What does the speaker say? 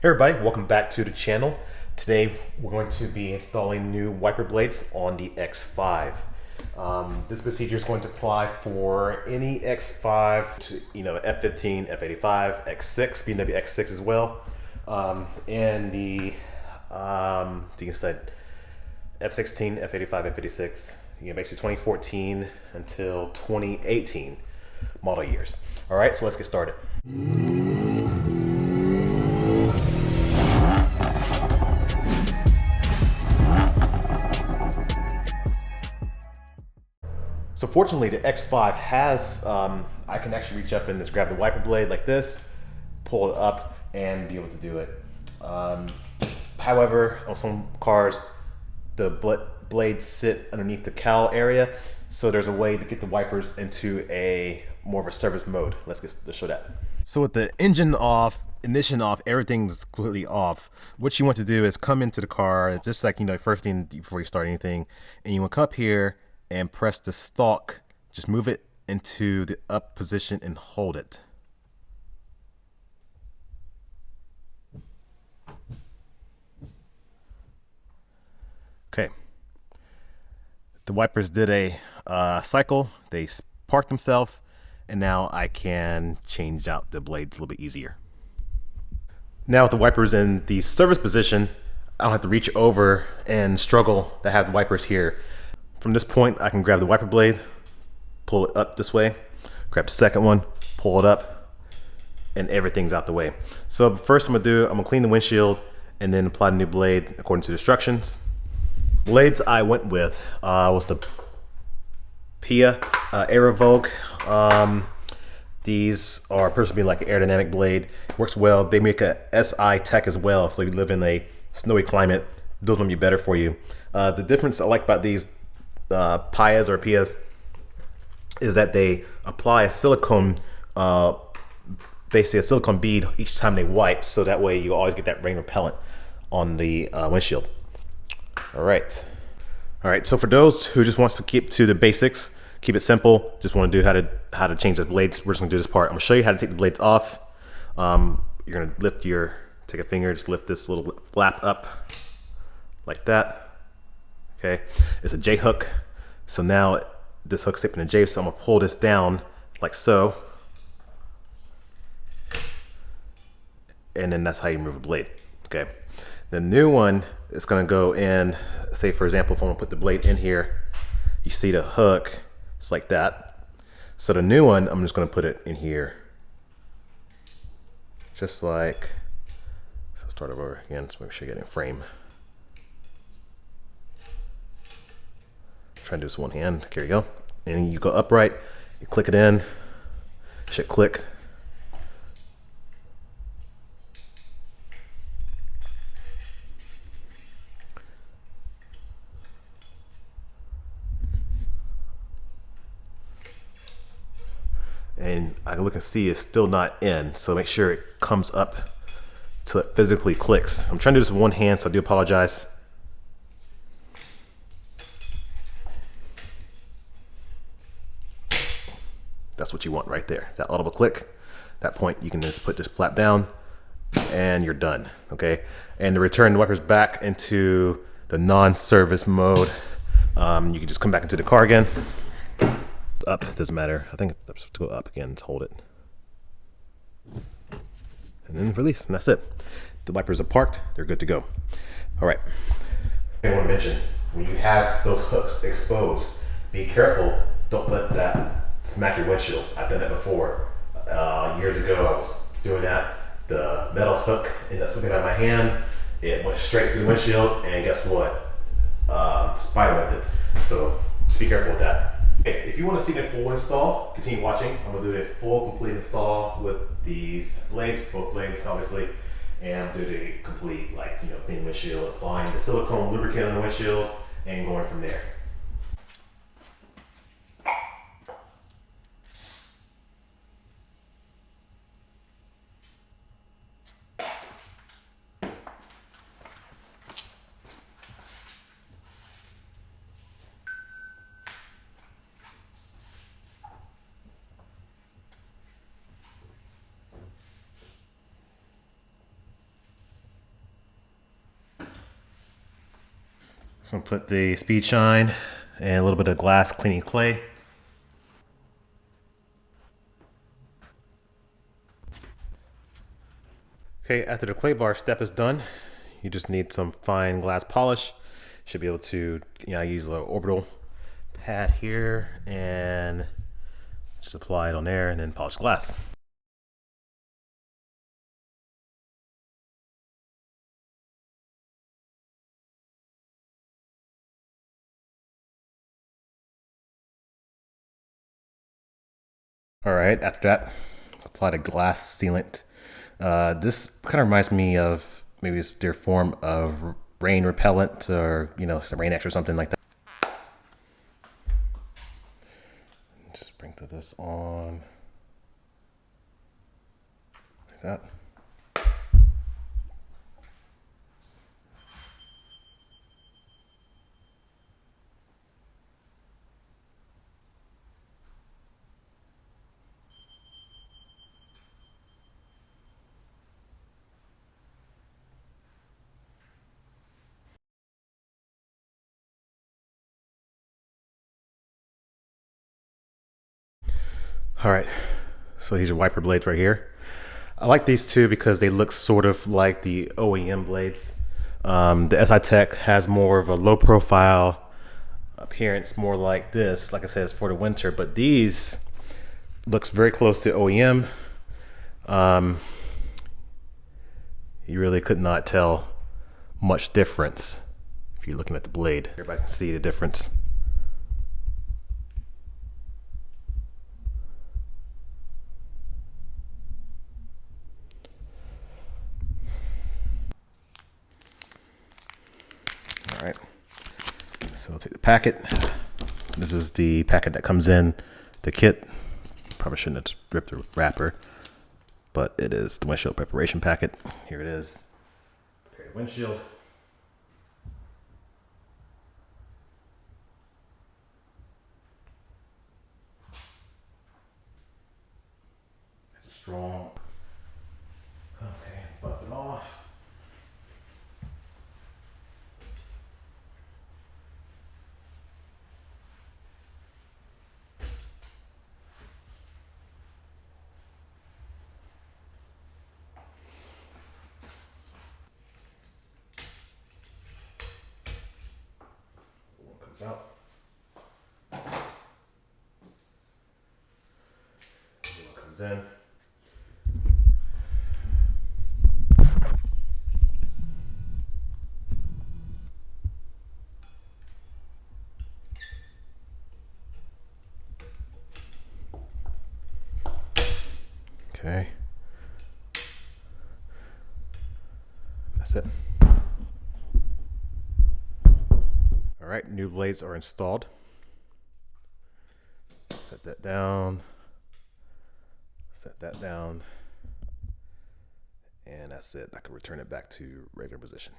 Hey everybody, welcome back to the channel. Today we're going to be installing new wiper blades on the X5. This procedure is going to apply for any X5 to, F15, F85, X6, BMW X6 as well, and the F16, F85, F56, basically 2014 until 2018 model years. All right, so let's get started. So fortunately, the X5 has, I can actually reach up and just grab the wiper blade like this, pull it up, and be able to do it. However, on some cars, the blades sit underneath the cowl area, so there's a way to get the wipers into more of a service mode. Let's show that. So with the engine off, ignition off, everything's completely off. What you want to do is come into the car, just like, first thing before you start anything, and you want to come up here and press the stalk, just move it into the up position and hold it. Okay. The wipers did a cycle, they parked themselves, and now I can change out the blades a little bit easier. Now with the wipers in the service position, I don't have to reach over and struggle to have the wipers here. From this point, I can grab the wiper blade, pull it up this way, grab the second one, pull it up, and everything's out the way. So first I'm gonna clean the windshield and then apply the new blade according to the instructions. Blades I went with was the Piaa Aero Vogue. These are personally like an aerodynamic blade. Works well. They make a SI tech as well, so you live in a snowy climate, those will be better for you. The difference I like about these Piaas is that they apply a silicone, basically a silicone bead each time they wipe, so that way you always get that rain repellent on the windshield. All right, so for those who just wants to keep to the basics, keep it simple, just want to do how to change the blades, we're just gonna do this part. I'm gonna show you how to take the blades off. You're gonna take a finger, just lift this little flap up like that. Okay, it's a J hook. So now this hook's tipping a J, so I'm gonna pull this down like so. And then that's how you move a blade. Okay. The new one is gonna go in, say for example, if I'm gonna put the blade in here, you see the hook, it's like that. So the new one, I'm just gonna put it in here. Just like, so start over again, so make sure you get in frame. Try to do this one hand. Here you go. And you go upright, you click it in, should click. And I can look and see it's still not in, so make sure it comes up till it physically clicks. I'm trying to do this with one hand, so I do apologize. That's what you want right there, that audible click. At that point, you can just put this flap down and you're done, okay? And to return the wipers back into the non-service mode, you can just come back into the car again. Up, it doesn't matter. I think I'm supposed to go up again to hold it. And then release, and that's it. The wipers are parked, they're good to go. All right. I want to mention, when you have those hooks exposed, be careful, don't let that smack your windshield. I've done that before. Years ago, I was doing that. The metal hook ended up slipping out of my hand. It went straight through the windshield, and guess what? Spider webbed it. So just be careful with that. Okay, if you want to see the full install, continue watching. I'm gonna do a full complete install with these blades, both blades obviously, and do the complete, clean the windshield, applying the silicone lubricant on the windshield, and going from there. I'm gonna put the speed shine and a little bit of glass cleaning clay. Okay, after the clay bar step is done, you just need some fine glass polish. Should be able to, I use the Orbital pad here and just apply it on there and then polish glass. All right, after that, apply the glass sealant. This kind of reminds me of maybe it's their form of rain repellent or, some rain X or something like that. Just sprinkle this on like that. All right, so these are wiper blades right here. I like these two because they look sort of like the OEM blades. The SI Tech has more of a low profile appearance, more like this. Like I said, it's for the winter, but these looks very close to OEM. You really could not tell much difference if you're looking at the blade. Everybody can see the difference. All right, so I'll take the packet. This is the packet that comes in the kit. Probably shouldn't have ripped the wrapper, but it is the windshield preparation packet. Here it is. Prepare the windshield. It's strong. Okay, buff it off. Out. What comes in. Okay. That's it. All right, new blades are installed. Set that down. Set that down. And that's it. I can return it back to regular position.